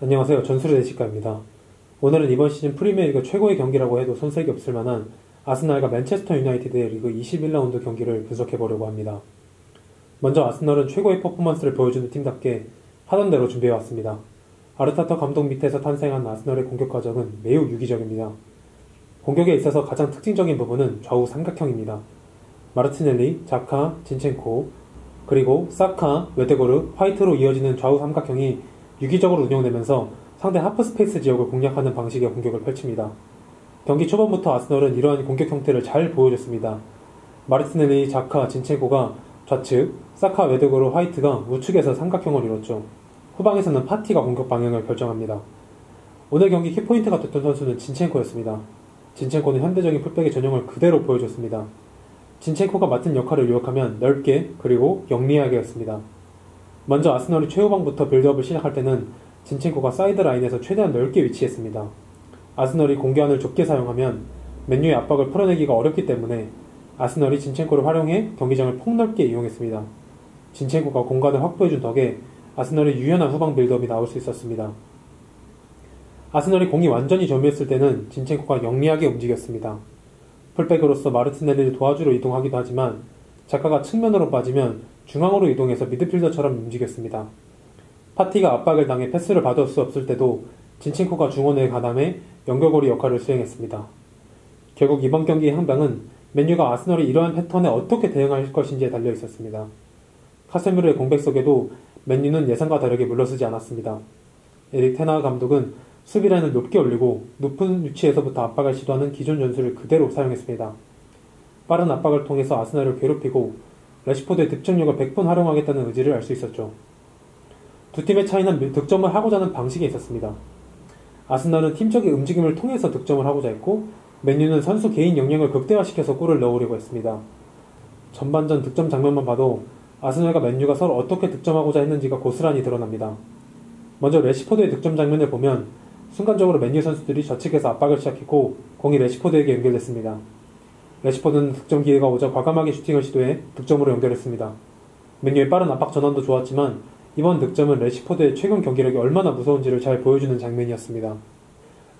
안녕하세요. 전술의 대식가입니다. 오늘은 이번 시즌 프리미어리그 최고의 경기라고 해도 손색이 없을 만한 아스날과 맨체스터 유나이티드의 리그 21라운드 경기를 분석해보려고 합니다. 먼저 아스널은 최고의 퍼포먼스를 보여주는 팀답게 하던 대로 준비해왔습니다. 아르테타 감독 밑에서 탄생한 아스널의 공격 과정은 매우 유기적입니다. 공격에 있어서 가장 특징적인 부분은 좌우 삼각형입니다. 마르티넬리, 자카, 진첸코, 그리고 사카, 웨데고르, 화이트로 이어지는 좌우 삼각형이 유기적으로 운영되면서 상대 하프스페이스 지역을 공략하는 방식의 공격을 펼칩니다. 경기 초반부터 아스널은 이러한 공격 형태를 잘 보여줬습니다. 마르티넬리, 자카, 진첸코가 좌측, 사카, 웨데고르, 화이트가 우측에서 삼각형을 이뤘죠. 후방에서는 파티가 공격 방향을 결정합니다. 오늘 경기 키포인트가 됐던 선수는 진첸코였습니다. 진첸코는 현대적인 풀백의 전형을 그대로 보여줬습니다. 진첸코가 맡은 역할을 요약하면 넓게 그리고 영리하게 였습니다. 먼저 아스널이 최후방부터 빌드업을 시작할 때는 진첸코가 사이드 라인에서 최대한 넓게 위치했습니다. 아스널이 공격안을 좁게 사용하면 맨유의 압박을 풀어내기가 어렵기 때문에 아스널이 진첸코를 활용해 경기장을 폭넓게 이용했습니다. 진첸코가 공간을 확보해준 덕에 아스널의 유연한 후방 빌드업이 나올 수 있었습니다. 아스널이 공이 완전히 점유했을 때는 진첸코가 영리하게 움직였습니다. 풀백으로서 마르티넬리를 도와주러 이동하기도 하지만 자카가 측면으로 빠지면 중앙으로 이동해서 미드필더처럼 움직였습니다. 파티가 압박을 당해 패스를 받을 수 없을 때도 진첸코가 중원에 가담해 연결고리 역할을 수행했습니다. 결국 이번 경기의 향방은 맨유가 아스널이 이러한 패턴에 어떻게 대응할 것인지에 달려 있었습니다. 카세미로의 공백 속에도 맨유는 예상과 다르게 물러서지 않았습니다. 에릭 테나 감독은 수비라인을 높게 올리고 높은 위치에서부터 압박을 시도하는 기존 전술을 그대로 사용했습니다. 빠른 압박을 통해서 아스널을 괴롭히고 래시포드의 득점력을 100분 활용하겠다는 의지를 알 수 있었죠. 두 팀의 차이는 득점을 하고자 하는 방식에 있었습니다. 아스널은 팀적인 움직임을 통해서 득점을 하고자 했고 맨유는 선수 개인 역량을 극대화시켜서 골을 넣으려고 했습니다. 전반전 득점 장면만 봐도 아스널과 맨유가 서로 어떻게 득점하고자 했는지가 고스란히 드러납니다. 먼저 래시포드의 득점 장면을 보면 순간적으로 맨유 선수들이 좌측에서 압박을 시작했고 공이 래시포드에게 연결됐습니다. 래시포드는 득점 기회가 오자 과감하게 슈팅을 시도해 득점으로 연결했습니다. 맨유의 빠른 압박 전환도 좋았지만 이번 득점은 래시포드의 최근 경기력이 얼마나 무서운지를 잘 보여주는 장면이었습니다.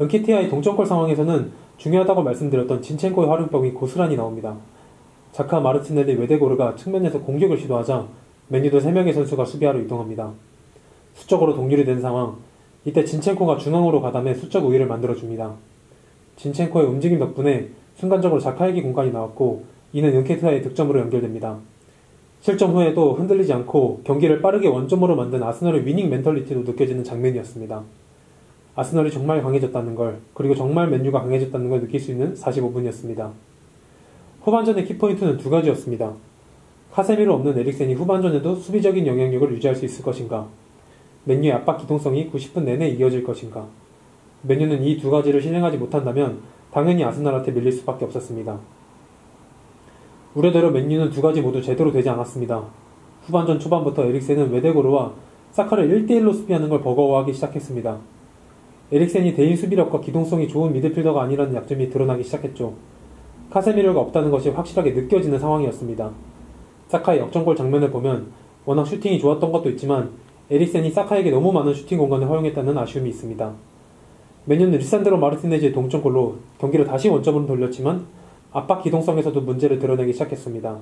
은키티아의 동점골 상황에서는 중요하다고 말씀드렸던 진첸코의 활용법이 고스란히 나옵니다. 자카, 마르티넬리, 웨데고르가 측면에서 공격을 시도하자 맨유도 3명의 선수가 수비하러 이동합니다. 수적으로 동률이 된 상황, 이때 진첸코가 중앙으로 가담해 수적 우위를 만들어줍니다. 진첸코의 움직임 덕분에 순간적으로 자카에게 공간이 나왔고 이는 은케티아의 득점으로 연결됩니다. 실점 후에도 흔들리지 않고 경기를 빠르게 원점으로 만든 아스널의 위닝 멘털리티도 느껴지는 장면이었습니다. 아스널이 정말 강해졌다는 걸, 그리고 정말 맨유가 강해졌다는 걸 느낄 수 있는 45분이었습니다. 후반전의 키포인트는 두 가지였습니다. 카세미로 없는 에릭센이 후반전에도 수비적인 영향력을 유지할 수 있을 것인가, 맨유의 압박 기동성이 90분 내내 이어질 것인가. 맨유는 이 두 가지를 실행하지 못한다면 당연히 아스날한테 밀릴 수밖에 없었습니다. 우려대로 맨유는 두 가지 모두 제대로 되지 않았습니다. 후반전 초반부터 에릭센은 웨데고르와 사카를 1대1로 수비하는 걸 버거워하기 시작했습니다. 에릭센이 대인 수비력과 기동성이 좋은 미드필더가 아니라는 약점이 드러나기 시작했죠. 카세미로가 없다는 것이 확실하게 느껴지는 상황이었습니다. 사카의 역전골 장면을 보면 워낙 슈팅이 좋았던 것도 있지만 에릭센이 사카에게 너무 많은 슈팅 공간을 허용했다는 아쉬움이 있습니다. 맨유는 리산드로 마르티네즈의 동점골로 경기를 다시 원점으로 돌렸지만 압박 기동성에서도 문제를 드러내기 시작했습니다.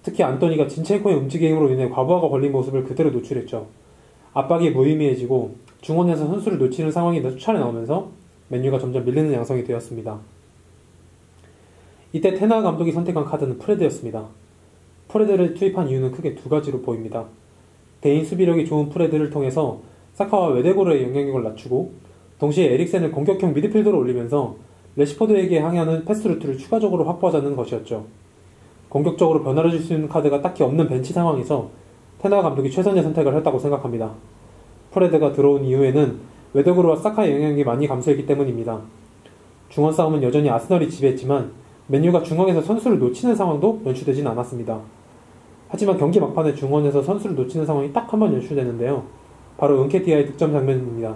특히 안토니가 진첸코의 움직임으로 인해 과부하가 걸린 모습을 그대로 노출했죠. 압박이 무의미해지고 중원에서 선수를 놓치는 상황이 수차례 나오면서 맨유가 점점 밀리는 양상이 되었습니다. 이때 테나 감독이 선택한 카드는 프레드였습니다. 프레드를 투입한 이유는 크게 두 가지로 보입니다. 개인 수비력이 좋은 프레드를 통해서 사카와 웨데고르의 영향력을 낮추고 동시에 에릭센을 공격형 미드필더로 올리면서 래시포드에게 향하는 패스 루트를 추가적으로 확보하자는 것이었죠. 공격적으로 변화를 줄 수 있는 카드가 딱히 없는 벤치 상황에서 테나 감독이 최선의 선택을 했다고 생각합니다. 프레드가 들어온 이후에는 웨데고르와 사카의 영향력이 많이 감소했기 때문입니다. 중원 싸움은 여전히 아스널이 지배했지만 맨유가 중앙에서 선수를 놓치는 상황도 연출되진 않았습니다. 하지만 경기 막판에 중원에서 선수를 놓치는 상황이 딱 한 번 연출되는데요. 바로 은케티아의 득점 장면입니다.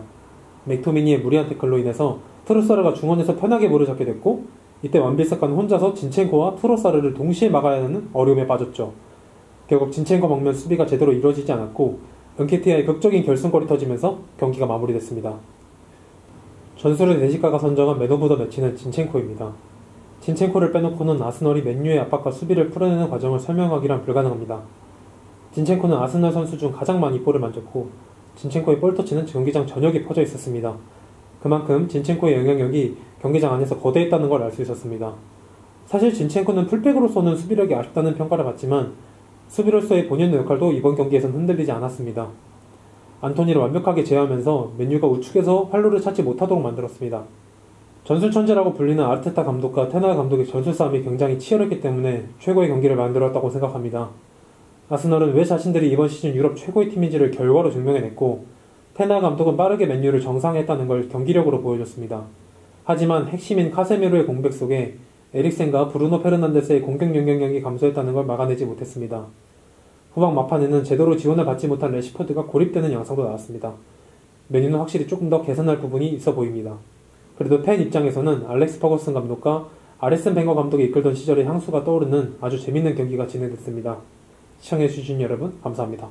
맥토미니의 무리한 태클로 인해서 트로사르가 중원에서 편하게 볼을 잡게 됐고 이때 완빌사카는 혼자서 진첸코와 트로사르를 동시에 막아야 하는 어려움에 빠졌죠. 결국 진첸코 방면 수비가 제대로 이루어지지 않았고 은케티아의 극적인 결승골이 터지면서 경기가 마무리됐습니다. 전술의 내시가가 선정한 맨 오브 더 매치는 진첸코입니다. 진첸코를 빼놓고는 아스널이 맨유의 압박과 수비를 풀어내는 과정을 설명하기란 불가능합니다. 진첸코는 아스널 선수 중 가장 많이 볼을 만졌고 진첸코의 볼터치는 경기장 전역에 퍼져 있었습니다. 그만큼 진첸코의 영향력이 경기장 안에서 거대했다는 걸 알 수 있었습니다. 사실 진첸코는 풀백으로서는 수비력이 아쉽다는 평가를 받지만 수비로서의 본연의 역할도 이번 경기에선 흔들리지 않았습니다. 안토니를 완벽하게 제어하면서 맨유가 우측에서 활로를 찾지 못하도록 만들었습니다. 전술 천재라고 불리는 아르테타 감독과 테나 감독의 전술 싸움이 굉장히 치열했기 때문에 최고의 경기를 만들었다고 생각합니다. 아스널은 왜 자신들이 이번 시즌 유럽 최고의 팀인지를 결과로 증명해냈고 테나 감독은 빠르게 맨유를 정상화했다는 걸 경기력으로 보여줬습니다. 하지만 핵심인 카세미로의 공백 속에 에릭센과 브루노 페르난데스의 공격 영향력이 감소했다는 걸 막아내지 못했습니다. 후반 막판에는 제대로 지원을 받지 못한 래시퍼드가 고립되는 양상도 나왔습니다. 맨유는 확실히 조금 더 개선할 부분이 있어 보입니다. 그래도 팬 입장에서는 알렉스 퍼거슨 감독과 아레슨 벵거 감독이 이끌던 시절의 향수가 떠오르는 아주 재밌는 경기가 진행됐습니다. 시청해주신 여러분 감사합니다.